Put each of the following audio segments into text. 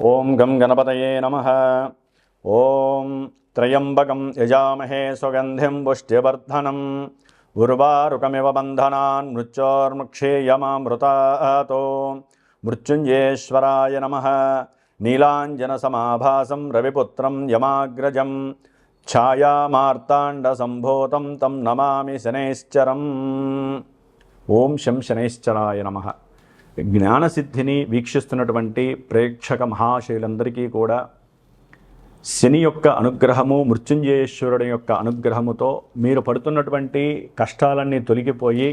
ఓం గం గణపతయే నమః. ఓం త్రయంబకం యజామహే సుగంధిం పుష్టివర్ధనం ఉర్వారుకమివ బంధనాన్ మృత్యోర్ముక్షేయమామృతాతో. మృత్యుంజయేశ్వరాయ నమః. నీలాంజనసమాభాసం రవిపుత్రం యమాగ్రజం ఛాయామార్తాండసంభూతం తం నమామి శనైశ్చరం. ఓం శం శనైశ్చరాయ నమః. జ్ఞానసిద్ధిని వీక్షిస్తున్నటువంటి ప్రేక్షక మహాశయులందరికీ కూడా శని యొక్క అనుగ్రహము, మృత్యుంజయేశ్వరుడి యొక్క అనుగ్రహముతో మీరు పడుతున్నటువంటి కష్టాలన్నీ తొలగిపోయి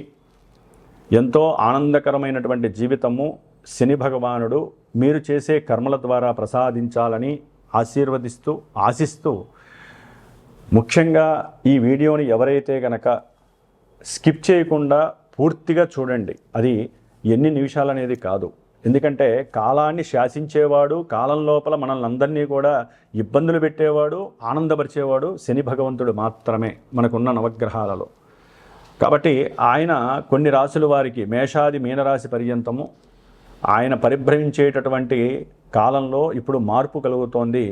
ఎంతో ఆనందకరమైనటువంటి జీవితము శని భగవానుడు మీరు చేసే కర్మల ద్వారా ప్రసాదించాలని ఆశిస్తూ ముఖ్యంగా ఈ వీడియోని ఎవరైతే గనక స్కిప్ చేయకుండా పూర్తిగా చూడండి. అది ఎన్ని నిమిషాలు అనేది కాదు, ఎందుకంటే కాలాన్ని శాసించేవాడు, కాలం లోపల మనల్ని అందరినీ కూడా ఇబ్బందులు పెట్టేవాడు, ఆనందపరిచేవాడు శని భగవంతుడు మాత్రమే మనకున్న నవగ్రహాలలో. కాబట్టి ఆయన కొన్ని రాశుల వారికి మేషాది మీనరాశి పర్యంతము ఆయన పరిభ్రమించేటటువంటి కాలంలో ఇప్పుడు మార్పు కలుగుతోంది.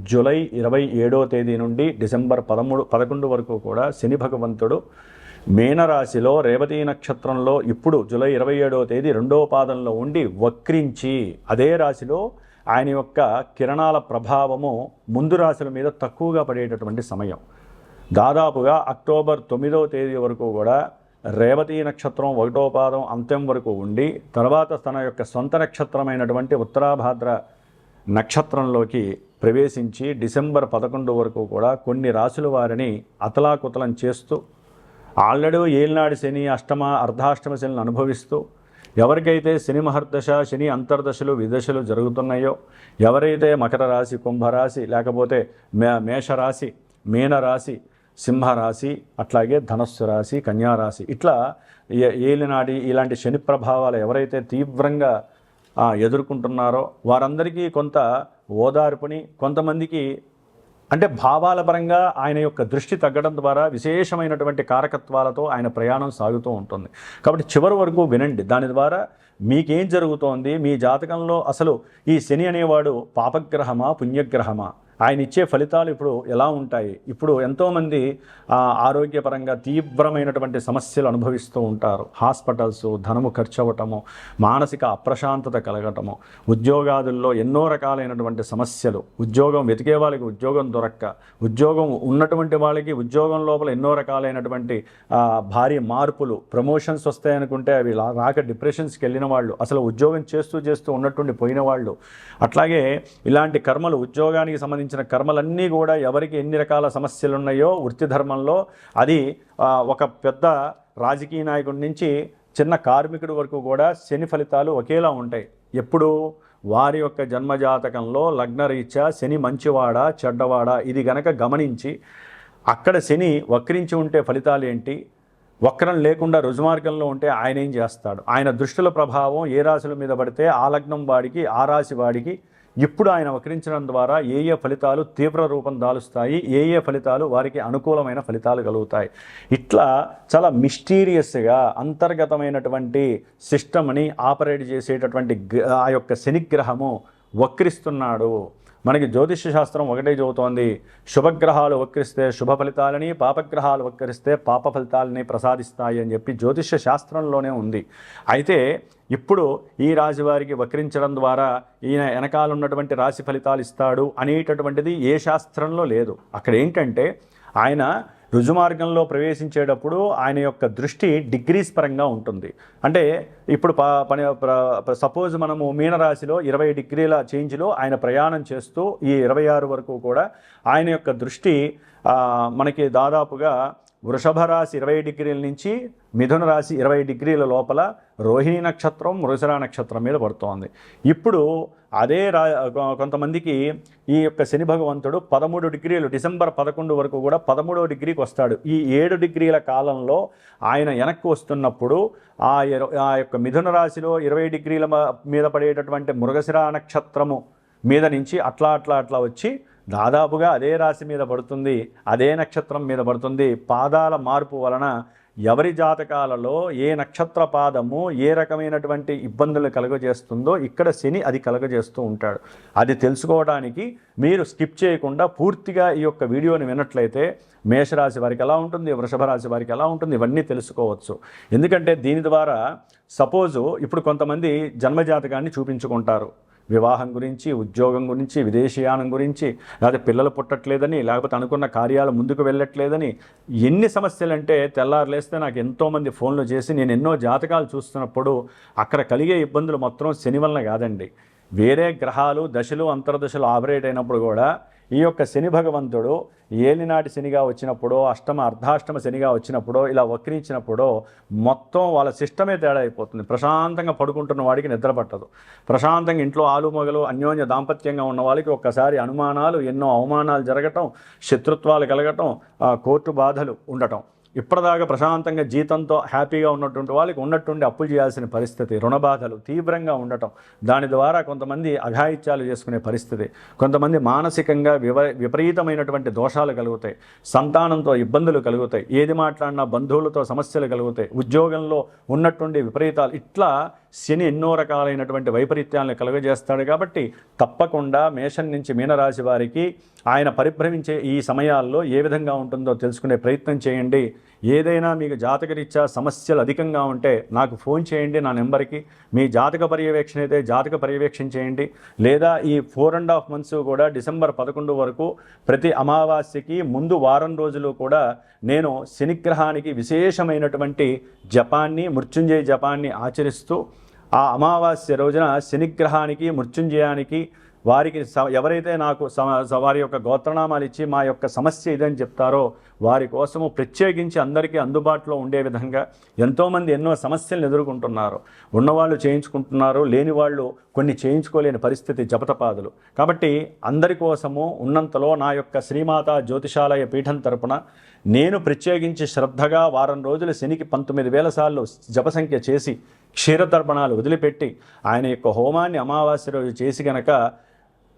జూలై 27వ తేదీ నుండి డిసెంబర్ 11 వరకు కూడా శని భగవంతుడు మీనరాశిలో రేవతి నక్షత్రంలో ఇప్పుడు జూలై 27వ తేదీ 2వ పాదంలో ఉండి వక్రించి అదే రాశిలో ఆయన యొక్క కిరణాల ప్రభావము ముందు రాశుల మీద తక్కువగా పడేటటువంటి సమయం. దాదాపుగా అక్టోబర్ 9వ తేదీ వరకు కూడా రేవతి నక్షత్రం 1వ పాదం అంత్యం వరకు ఉండి తర్వాత తన యొక్క సొంత నక్షత్రమైనటువంటి ఉత్తరాభాద్ర నక్షత్రంలోకి ప్రవేశించి డిసెంబర్ 11 వరకు కూడా కొన్ని రాశుల వారిని అతలాకుతలం చేస్తూ ఆల్రెడీ ఏలినాడు శని, అష్టమ అర్ధాష్టమ శనిని అనుభవిస్తూ ఎవరికైతే శని మహర్దశ, శని అంతర్దశలు విదశలు జరుగుతున్నాయో, ఎవరైతే మకర రాశి, కుంభరాశి, లేకపోతే మేషరాశి, మీనరాశి, సింహరాశి, అట్లాగే ధనస్సు రాశి, కన్యారాశి, ఇట్లా ఏలినాడి ఇలాంటి శని ప్రభావాలు ఎవరైతే తీవ్రంగా ఎదుర్కొంటున్నారో వారందరికీ కొంత ఓదార్పుని, కొంతమందికి అంటే భావాల పరంగా ఆయన యొక్క దృష్టి తగ్గడం ద్వారా విశేషమైనటువంటి కారకత్వాలతో ఆయన ప్రయాణం సాగుతూ ఉంటుంది. కాబట్టి చివరి వరకు వినండి. దాని ద్వారా మీకేం జరుగుతోంది, మీ జాతకంలో అసలు ఈ శని అనేవాడు పాపగ్రహమా పుణ్యగ్రహమా, ఆయన ఇచ్చే ఫలితాలు ఇప్పుడు ఎలా ఉంటాయి. ఇప్పుడు ఎంతోమంది ఆరోగ్యపరంగా తీవ్రమైనటువంటి సమస్యలు అనుభవిస్తూ ఉంటారు. హాస్పిటల్స్, ధనము ఖర్చు అవ్వటము, మానసిక అప్రశాంతత కలగటము, ఉద్యోగాదుల్లో ఎన్నో రకాలైనటువంటి సమస్యలు, ఉద్యోగం వెతికే వాళ్ళకి ఉద్యోగం దొరక్క, ఉద్యోగం ఉన్నటువంటి వాళ్ళకి ఉద్యోగం లోపల ఎన్నో రకాలైనటువంటి భారీ మార్పులు, ప్రమోషన్స్ వస్తాయనుకుంటే అవి రాక డిప్రెషన్స్కి వెళ్ళిన వాళ్ళు, అసలు ఉద్యోగం చేస్తూ ఉన్నట్టుండి పోయిన వాళ్ళు, అట్లాగే ఇలాంటి కర్మలు, ఉద్యోగానికి సంబంధించిన కర్మలన్నీ కూడా ఎవరికి ఎన్ని రకాల సమస్యలు ఉన్నాయో వృత్తి ధర్మంలో, అది ఒక పెద్ద రాజకీయ నాయకుడి నుంచి చిన్న కార్మికుడి వరకు కూడా శని ఫలితాలు ఒకేలా ఉంటాయి. ఎప్పుడు వారి యొక్క జన్మజాతకంలో లగ్నరీత్యా శని మంచివాడా చెడ్డవాడా ఇది గనక గమనించి అక్కడ శని వక్రించి ఉంటే ఫలితాలు ఏంటి, వక్రం లేకుండా రుజుమార్గంలో ఉంటే ఆయన ఏం చేస్తాడు, ఆయన దృష్టిల ప్రభావం ఏ రాశుల మీద పడితే ఆ లగ్నం వాడికి, ఆ రాశి వాడికి ఇప్పుడు ఆయన వక్రించడం ద్వారా ఏ ఫలితాలు తీవ్ర రూపం దాలుస్తాయి, ఏ ఫలితాలు వారికి అనుకూలమైన ఫలితాలు కలుగుతాయి. ఇట్లా చాలా మిస్టీరియస్గా అంతర్గతమైనటువంటి సిస్టమ్ని ఆపరేట్ చేసేటటువంటి ఆ యొక్క శనిగ్రహము వక్రిస్తున్నాడు. మనకి జ్యోతిష్య శాస్త్రం ఒకటే చెబుతోంది, శుభగ్రహాలు వక్రిస్తే శుభ ఫలితాలని, పాపగ్రహాలు వక్రిస్తే పాప ఫలితాలని ప్రసాదిస్తాయి అని చెప్పి జ్యోతిష్య శాస్త్రంలోనే ఉంది. అయితే ఇప్పుడు ఈ రాశి వారికి వక్రించడం ద్వారా ఈయన వెనకాల ఉన్నటువంటి రాశి ఫలితాలు ఇస్తాడు అనేటటువంటిది ఏ శాస్త్రంలో లేదు. అక్కడ ఏంటంటే ఆయన రుజుమార్గంలో ప్రవేశించేటప్పుడు ఆయన యొక్క దృష్టి డిగ్రీస్ పరంగా ఉంటుంది. అంటే ఇప్పుడు సపోజ్ మనము మీనరాశిలో 20 డిగ్రీల చేంజ్లో ఆయన ప్రయాణం చేస్తూ ఈ 26 వరకు కూడా ఆయన యొక్క దృష్టి మనకి దాదాపుగా వృషభ రాశి 20 డిగ్రీల నుంచి మిథున రాశి 20 డిగ్రీల లోపల రోహిణి నక్షత్రం, మృగశిర నక్షత్రం మీద పడుతోంది. ఇప్పుడు అదే కొంతమందికి ఈ యొక్క శని భగవంతుడు 13 డిగ్రీలు డిసెంబర్ 11 వరకు కూడా 13వ డిగ్రీకి వస్తాడు. ఈ 7 డిగ్రీల కాలంలో ఆయన వెనక్కి వస్తున్నప్పుడు ఆ యొక్క మిథున రాశిలో 20 డిగ్రీల మీద పడేటటువంటి మృగశిర నక్షత్రము మీద నుంచి అట్లా వచ్చి దాదాపుగా అదే రాశి మీద పడుతుంది, అదే నక్షత్రం మీద పడుతుంది. పాదాల మార్పు వలన ఎవరి జాతకాలలో ఏ నక్షత్ర పాదము ఏ రకమైనటువంటి ఇబ్బందులు కలుగజేస్తుందో ఇక్కడ శని అది కలుగజేస్తూ ఉంటాడు. అది తెలుసుకోవడానికి మీరు స్కిప్ చేయకుండా పూర్తిగా ఈ యొక్క వీడియోని విన్నట్లయితే మేషరాశి వారికి ఎలా ఉంటుంది, వృషభ రాశి వారికి ఎలా ఉంటుంది, ఇవన్నీ తెలుసుకోవచ్చు. ఎందుకంటే దీని ద్వారా సపోజు ఇప్పుడు కొంతమంది జన్మజాతకాన్ని చూపించుకుంటారు. వివాహం గురించి, ఉద్యోగం గురించి, విదేశీయానం గురించి, లేకపోతే పిల్లలు పుట్టట్లేదని, లేకపోతే అనుకున్న కార్యాలు ముందుకు వెళ్ళట్లేదని, ఎన్ని సమస్యలంటే తెల్లారు లేస్తే నాకు ఎంతోమంది ఫోన్లు చేసి నేను ఎన్నో జాతకాలు చూస్తున్నప్పుడు అక్కడ కలిగే ఇబ్బందులు మొత్తం శని వలన కాదండి. వేరే గ్రహాలు దశలు అంతర్దశలు ఆపరేట్ అయినప్పుడు కూడా ఈ యొక్క శని భగవంతుడు ఏలినాటి శనిగా వచ్చినప్పుడు, అర్ధాష్టమ శనిగా వచ్చినప్పుడు, ఇలా వక్రించినప్పుడు మొత్తం వాళ్ళ సిస్టమే తేడా అయిపోతుంది. ప్రశాంతంగా పడుకుంటున్న వాడికి నిద్ర పట్టదు. ప్రశాంతంగా ఇంట్లో ఆలుమొగలు అన్యోన్య దాంపత్యంగా ఉన్న వాళ్ళకి ఒక్కసారి అనుమానాలు, ఎన్నో అవమానాలు జరగటం, శత్రుత్వాలు కలగటం, కోర్టు బాధలు ఉండటం. ఇప్పటిదాకా ప్రశాంతంగా జీతంతో హ్యాపీగా ఉన్నటువంటి వాళ్ళకి ఉన్నట్టుండి అప్పులు చేయాల్సిన పరిస్థితి, రుణబాధలు తీవ్రంగా ఉండటం, దాని ద్వారా కొంతమంది అఘాయిత్యాలు చేసుకునే పరిస్థితి, కొంతమంది మానసికంగా విపరీతమైనటువంటి దోషాలు కలుగుతాయి, సంతానంతో ఇబ్బందులు కలుగుతాయి, ఏది మాట్లాడినా బంధువులతో సమస్యలు కలుగుతాయి, ఉద్యోగంలో ఉన్నట్టుండి విపరీతాలు, ఇట్లా శని ఎన్నో రకాలైనటువంటి వైపరీత్యాలను కలుగజేస్తాడు. కాబట్టి తప్పకుండా మేషం నుంచి మీనరాశి వారికి ఆయన పరిభ్రమించే ఈ సమయాల్లో ఏ విధంగా ఉంటుందో తెలుసుకునే ప్రయత్నం చేయండి. ఏదైనా మీకు జాతకరీత్యా సమస్యలు అధికంగా ఉంటే నాకు ఫోన్ చేయండి నా నెంబర్కి. మీ జాతక పర్యవేక్షణ అయితే జాతక పర్యవేక్షణ చేయండి. లేదా ఈ 4.5 months కూడా డిసెంబర్ 11 వరకు ప్రతి అమావాస్యకి ముందు వారం రోజులు కూడా నేను శనిగ్రహానికి విశేషమైనటువంటి జపాన్ని, మృత్యుంజయ జపాన్ని ఆచరిస్తూ ఆ అమావాస్య రోజున శనిగ్రహానికి, మృత్యుంజయానికి వారికి ఎవరైతే నాకు వారి యొక్క గోత్రనామాలు ఇచ్చి మా యొక్క సమస్య ఇదని చెప్తారో వారి కోసము ప్రత్యేకించి అందరికీ అందుబాటులో ఉండే విధంగా ఎంతోమంది ఎన్నో సమస్యలను ఎదుర్కొంటున్నారు. ఉన్నవాళ్ళు చేయించుకుంటున్నారు, లేని వాళ్ళు కొన్ని చేయించుకోలేని పరిస్థితి, జపతపాదులు. కాబట్టి అందరి కోసము ఉన్నంతలో నా యొక్క శ్రీమాత జ్యోతిషాలయ పీఠం తరపున నేను ప్రత్యేకించి శ్రద్ధగా వారం రోజులు శనికి 19,000 సార్లు జపసంఖ్య చేసి క్షీరతర్పణాలు వదిలిపెట్టి ఆయన యొక్క హోమాన్ని అమావాస్య రోజు చేసి గనక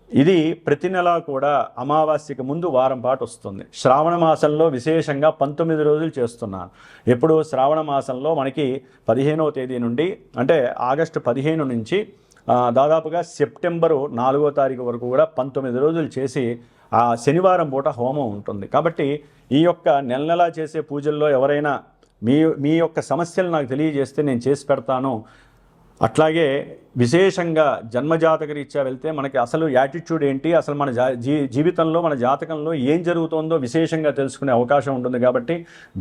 ఇది ప్రతి నెలా కూడా అమావాస్యకి ముందు వారం పాటు వస్తుంది. శ్రావణ మాసంలో విశేషంగా 19 రోజులు చేస్తున్నాను. ఎప్పుడు శ్రావణ మాసంలో మనకి 15వ తేదీ నుండి, అంటే ఆగస్టు 15 నుంచి దాదాపుగా సెప్టెంబరు 4వ తారీఖు వరకు కూడా 19 రోజులు చేసి ఆ శనివారం పూట హోమం ఉంటుంది. కాబట్టి ఈ యొక్క నెల చేసే పూజల్లో ఎవరైనా మీ యొక్క సమస్యలు నాకు తెలియజేస్తే నేను చేసి పెడతాను. అట్లాగే విశేషంగా జన్మజాతక రీత్యా వెళ్తే మనకి అసలు యాటిట్యూడ్ ఏంటి, అసలు మన జీవితంలో మన జాతకంలో ఏం జరుగుతుందో విశేషంగా తెలుసుకునే అవకాశం ఉంటుంది. కాబట్టి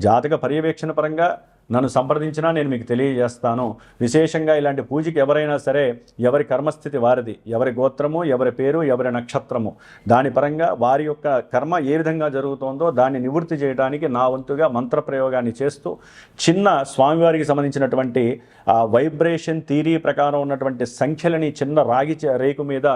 జాతక పర్యవేక్షణ పరంగా నన్ను సంప్రదించినా నేను మీకు తెలియజేస్తాను. విశేషంగా ఇలాంటి పూజకి ఎవరైనా సరే ఎవరి కర్మస్థితి వారిది, ఎవరి గోత్రము, ఎవరి పేరు, ఎవరి నక్షత్రము, దాని పరంగా వారి యొక్క కర్మ ఏ విధంగా జరుగుతుందో దాన్ని నివృత్తి చేయడానికి నా వంతుగా మంత్రప్రయోగాన్ని చేస్తూ చిన్న స్వామివారికి సంబంధించినటువంటి వైబ్రేషన్ థియరీ ప్రకారం ఉన్నటువంటి సంఖ్యలని చిన్న రాగి రేకు మీద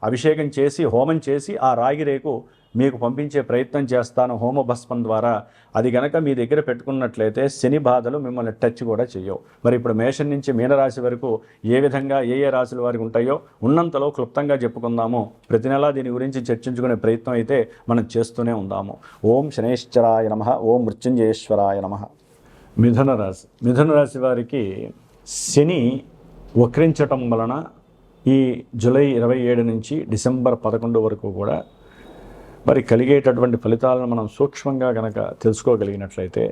అభిషేకం చేసి హోమం చేసి ఆ రాగి రేకు మీకు పంపించే ప్రయత్నం చేస్తాను హోమభస్మం ద్వారా. అది గనక మీ దగ్గర పెట్టుకున్నట్లయితే శని బాధలు మిమ్మల్ని టచ్ కూడా చేయవు. మరి ఇప్పుడు మేషం నుంచి మీనరాశి వరకు ఏ విధంగా ఏ రాశుల వారికి ఉంటాయో ఉన్నంతలో క్లుప్తంగా చెప్పుకుందాము. ప్రతి నెలా దీని గురించి చర్చించుకునే ప్రయత్నం అయితే మనం చేస్తూనే ఉందాము. ఓం శనేశ్వరాయ నమః, ఓం మృత్యుంజయేశ్వరాయ నమః. మిథున రాశి వారికి శని వక్రించటం వలన ఈ జూలై 27 నుంచి డిసెంబర్ 11 వరకు కూడా మరి కలిగేటటువంటి ఫలితాలను మనం సూక్ష్మంగా కనుక తెలుసుకోగలిగినట్లయితే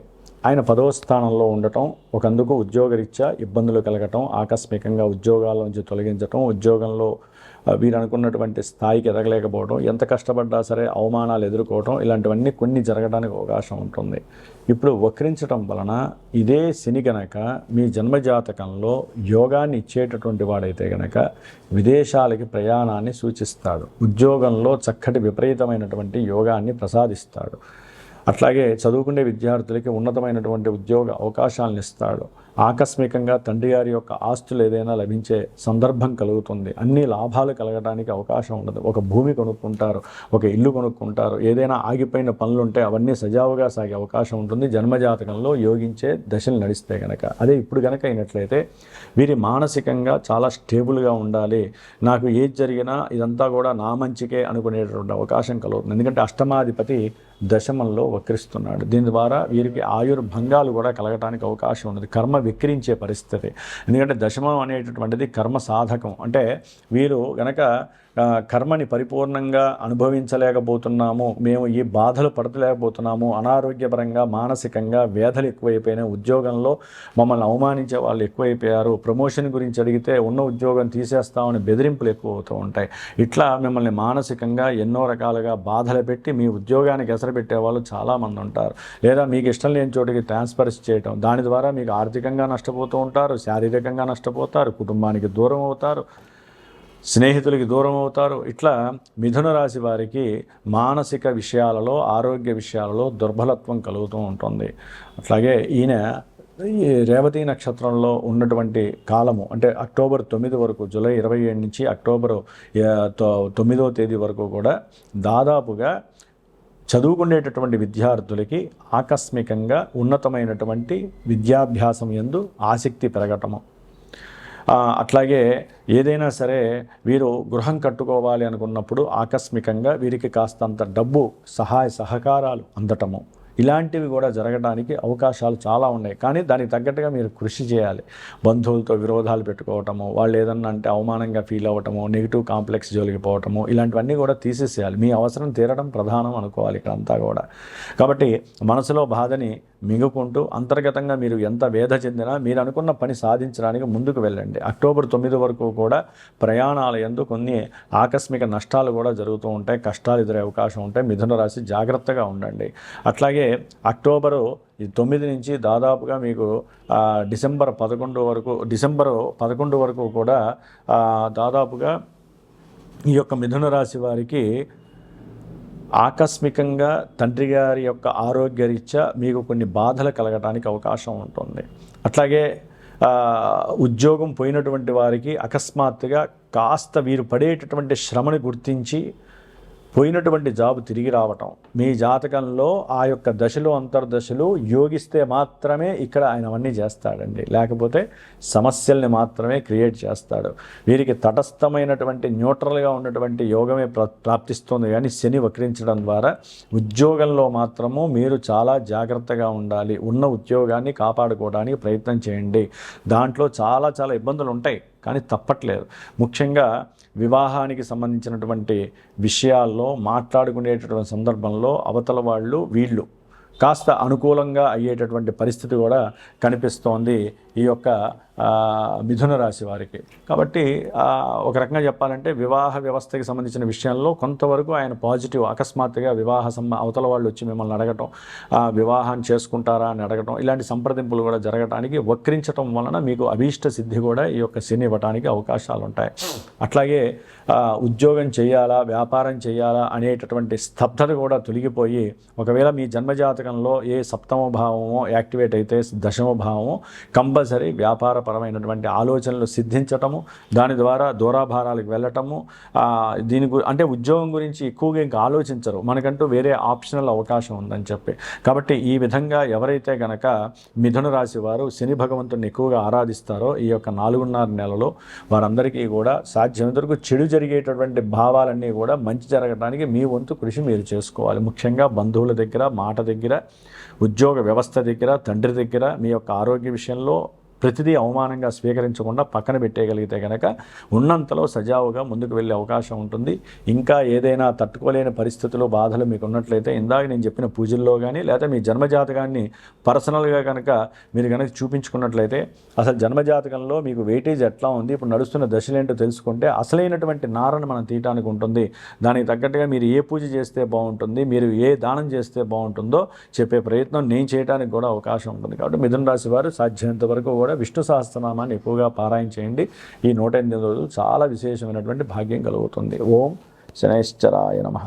ఆయన 10వ స్థానంలో ఉండటం, ఒకందుకు ఉద్యోగరీత్యా ఇబ్బందులు కలగటం, ఆకస్మికంగా ఉద్యోగాల నుంచి తొలగించటం, ఉద్యోగంలో వీరు అనుకున్నటువంటి స్థాయికి ఎదగలేకపోవడం, ఎంత కష్టపడ్డా సరే అవమానాలు ఎదుర్కోవటం, ఇలాంటివన్నీ కొన్ని జరగడానికి అవకాశం ఉంటుంది. ఇప్పుడు వక్రించటం వలన ఇదే శని గనక మీ జన్మజాతకంలో యోగాన్ని ఇచ్చేటటువంటి వాడైతే గనక విదేశాలకి ప్రయాణాన్ని సూచిస్తాడు. ఉద్యోగంలో చక్కటి విపరీతమైనటువంటి యోగాన్ని ప్రసాదిస్తాడు. అట్లాగే చదువుకునే విద్యార్థులకి ఉన్నతమైనటువంటి ఉద్యోగ అవకాశాలను ఇస్తాడు. ఆకస్మికంగా తండ్రి గారి యొక్క ఆస్తులు ఏదైనా లభించే సందర్భం కలుగుతుంది. అన్ని లాభాలు కలగడానికి అవకాశం ఉండదు. ఒక భూమి కొనుక్కుంటారు, ఒక ఇల్లు కొనుక్కుంటారు, ఏదైనా ఆగిపోయిన పనులు ఉంటే అవన్నీ సజావుగా సాగే అవకాశం ఉంటుంది జన్మజాతకంలో యోగించే దశలు నడిస్తే కనుక. అదే ఇప్పుడు కనుక అయినట్లయితే వీరి మానసికంగా చాలా స్టేబుల్గా ఉండాలి, నాకు ఏది జరిగినా ఇదంతా కూడా నా మంచికే అనుకునేటువంటి అవకాశం కలుగుతుంది. ఎందుకంటే అష్టమాధిపతి దశమంలో వక్రిస్తున్నాడు. దీని ద్వారా వీరికి ఆయుర్భంగాలు కూడా కలగటానికి అవకాశం ఉన్నది, కర్మ విక్రించే పరిస్థితి. ఎందుకంటే దశమం అనేటటువంటిది కర్మ సాధకం. అంటే వీరు గనక కర్మని పరిపూర్ణంగా అనుభవించలేకపోతున్నాము, మేము ఈ బాధలు పడతలేకపోతున్నాము, అనారోగ్యపరంగా మానసికంగా వేధలు ఎక్కువైపోయినాయి, ఉద్యోగంలో మమ్మల్ని అవమానించే వాళ్ళు ఎక్కువైపోయారు, ప్రమోషన్ గురించి అడిగితే ఉన్న ఉద్యోగం తీసేస్తామని బెదిరింపులు ఎక్కువ అవుతూ ఉంటాయి. ఇట్లా మిమ్మల్ని మానసికంగా ఎన్నో రకాలుగా బాధలు పెట్టి మీ ఉద్యోగానికి ఎసరు పెట్టే వాళ్ళు చాలామంది ఉంటారు. లేదా మీకు ఇష్టం లేని చోటికి ట్రాన్స్ఫర్స్ చేయటం, దాని ద్వారా మీకు ఆర్థికంగా నష్టపోతూ ఉంటారు, శారీరకంగా నష్టపోతారు, కుటుంబానికి దూరం అవుతారు, స్నేహితులకి దూరం అవుతారు. ఇట్లా మిథున రాశి వారికి మానసిక విషయాలలో, ఆరోగ్య విషయాలలో దుర్బలత్వం కలుగుతూ ఉంటుంది. అట్లాగే ఈయన ఈ రేవతి నక్షత్రంలో ఉన్నటువంటి కాలము అంటే అక్టోబర్ 9 వరకు, జూలై 27 నుంచి అక్టోబర్ 9వ తేదీ వరకు కూడా దాదాపుగా చదువుకునేటటువంటి విద్యార్థులకి ఆకస్మికంగా ఉన్నతమైనటువంటి విద్యాభ్యాసం యందు ఆసక్తి పెరగటము, అట్లాగే ఏదైనా సరే వీరు గృహం కట్టుకోవాలి అనుకున్నప్పుడు ఆకస్మికంగా వీరికి కాస్తంత డబ్బు సహాయ సహకారాలు అందటము, ఇలాంటివి కూడా జరగడానికి అవకాశాలు చాలా ఉన్నాయి. కానీ దానికి తగ్గట్టుగా మీరు కృషి చేయాలి. బంధువులతో విరోధాలు పెట్టుకోవటము, వాళ్ళు ఏదన్నా అంటే అవమానంగా ఫీల్ అవ్వటము, నెగిటివ్ కాంప్లెక్స్ జోలికి పోవటము, ఇలాంటివన్నీ కూడా తీసేసేయాలి. మీ అవసరం తీరడం ప్రధానం అనుకోవాలి ఇక్కడంతా కూడా. కాబట్టి మనసులో బాధని మిగుకుంటూ అంతర్గతంగా మీరు ఎంత వేధ చెందినా మీరు అనుకున్న పని సాధించడానికి ముందుకు వెళ్ళండి. అక్టోబర్ 9 వరకు కూడా ప్రయాణాల యందు కొన్ని ఆకస్మిక నష్టాలు కూడా జరుగుతూ ఉంటాయి, కష్టాలు ఎదురే అవకాశం ఉంటాయి. మిథున రాశి జాగ్రత్తగా ఉండండి. అట్లాగే అక్టోబరు 9 నుంచి దాదాపుగా మీకు డిసెంబర్ 11 వరకు కూడా దాదాపుగా ఈ యొక్క మిథున రాశి వారికి ఆకస్మికంగా తండ్రి గారి యొక్క ఆరోగ్యరీత్యా మీకు కొన్ని బాధలు కలగడానికి అవకాశం ఉంటుంది. అట్లాగే ఉద్యోగం పోయినటువంటి వారికి అకస్మాత్తుగా కాస్త వీరు పడేటటువంటి శ్రమని గుర్తించి పోయినటువంటి జాబు తిరిగి రావటం, మీ జాతకంలో ఆ యొక్క దశలు అంతర్దశలు యోగిస్తే మాత్రమే ఇక్కడ ఆయన అవన్నీ చేస్తాడండి, లేకపోతే సమస్యల్ని మాత్రమే క్రియేట్ చేస్తాడు. వీరికి తటస్థమైనటువంటి న్యూట్రల్గా ఉన్నటువంటి యోగమే ప్రాప్తిస్తుంది. కానీ శని వక్రించడం ద్వారా ఉద్యోగంలో మాత్రము మీరు చాలా జాగ్రత్తగా ఉండాలి. ఉన్న ఉద్యోగాన్ని కాపాడుకోవడానికి ప్రయత్నం చేయండి. దాంట్లో చాలా చాలా ఇబ్బందులు ఉంటాయి, కానీ తప్పట్లేదు. ముఖ్యంగా వివాహానికి సంబంధించినటువంటి విషయాల్లో మాట్లాడుకునేటటువంటి సందర్భంలో అవతల వాళ్ళు వీళ్ళు కాస్త అనుకూలంగా అయ్యేటటువంటి పరిస్థితి కూడా కనిపిస్తోంది ఈ యొక్క మిథున రాశి వారికి. కాబట్టి ఒక రకంగా చెప్పాలంటే వివాహ వ్యవస్థకి సంబంధించిన విషయంలో కొంతవరకు ఆయన పాజిటివ్. అకస్మాత్తుగా అవతల వాళ్ళు వచ్చి మిమ్మల్ని అడగటం, వివాహాన్ని చేసుకుంటారా అని అడగటం, ఇలాంటి సంప్రదింపులు కూడా జరగటానికి వక్రించటం వలన మీకు అభీష్ట సిద్ధి కూడా ఈ యొక్క శని ఇవ్వటానికి అవకాశాలు ఉంటాయి. అట్లాగే ఉద్యోగం చేయాలా, వ్యాపారం చేయాలా అనేటటువంటి స్తబ్దత కూడా తొలగిపోయి, ఒకవేళ మీ జన్మజాతకంలో ఏ సప్తమ భావమో యాక్టివేట్ అయితే దశమ భావమో కంపల్సరీ వ్యాపారపరమైనటువంటి ఆలోచనలు సిద్ధించటము, దాని ద్వారా దూరాభారాలకు వెళ్ళటము, అంటే ఉద్యోగం గురించి ఎక్కువగా ఇంకా ఆలోచించరు, మనకంటూ వేరే ఆప్షనల్ అవకాశం ఉందని చెప్పి. కాబట్టి ఈ విధంగా ఎవరైతే గనక మిథున రాశి వారు శని భగవంతుని ఎక్కువగా ఆరాధిస్తారో ఈ యొక్క 4.5 నెలలో వారందరికీ కూడా సాధ్యమైనంత వరకు చెడు జరిగేటటువంటి భావాలన్నీ కూడా మంచి జరగడానికి మీ వంతు కృషి మీరు చేసుకోవాలి. ముఖ్యంగా బంధువుల దగ్గర, మాట దగ్గర, ఉద్యోగ వ్యవస్థ దగ్గర, తండ్రి దగ్గర మీ యొక్క ఆరోగ్య విషయంలో ప్రతిదీ అవమానంగా స్వీకరించకుండా పక్కన పెట్టేయగలిగితే కనుక ఉన్నంతలో సజావుగా ముందుకు వెళ్ళే అవకాశం ఉంటుంది. ఇంకా ఏదైనా తట్టుకోలేని పరిస్థితులు, బాధలు మీకు ఉన్నట్లయితే ఇందాక నేను చెప్పిన పూజల్లో కానీ లేదా మీ జన్మజాతకాన్ని పర్సనల్గా కనుక మీరు కనుక చూపించుకున్నట్లయితే అసలు జన్మజాతకంలో మీకు వెయిటేజ్ ఎట్లా ఉంది, ఇప్పుడు నడుస్తున్న దశలేంటో తెలుసుకుంటే అసలైనటువంటి నారను మనం తీయటానికి ఉంటుంది. దానికి తగ్గట్టుగా మీరు ఏ పూజ చేస్తే బాగుంటుంది, మీరు ఏ దానం చేస్తే బాగుంటుందో చెప్పే ప్రయత్నం నేను చేయడానికి కూడా అవకాశం ఉంటుంది. కాబట్టి మిథున రాశి వారు సాధ్యమైనంత వరకు కూడా విష్ణు సహస్రనామాన్ని ఎక్కువగా పారాయణ చేయండి. ఈ 108 రోజులు చాలా విశేషమైనటువంటి భాగ్యం కలుగుతుంది. ఓం శనైశ్చరాయ నమః.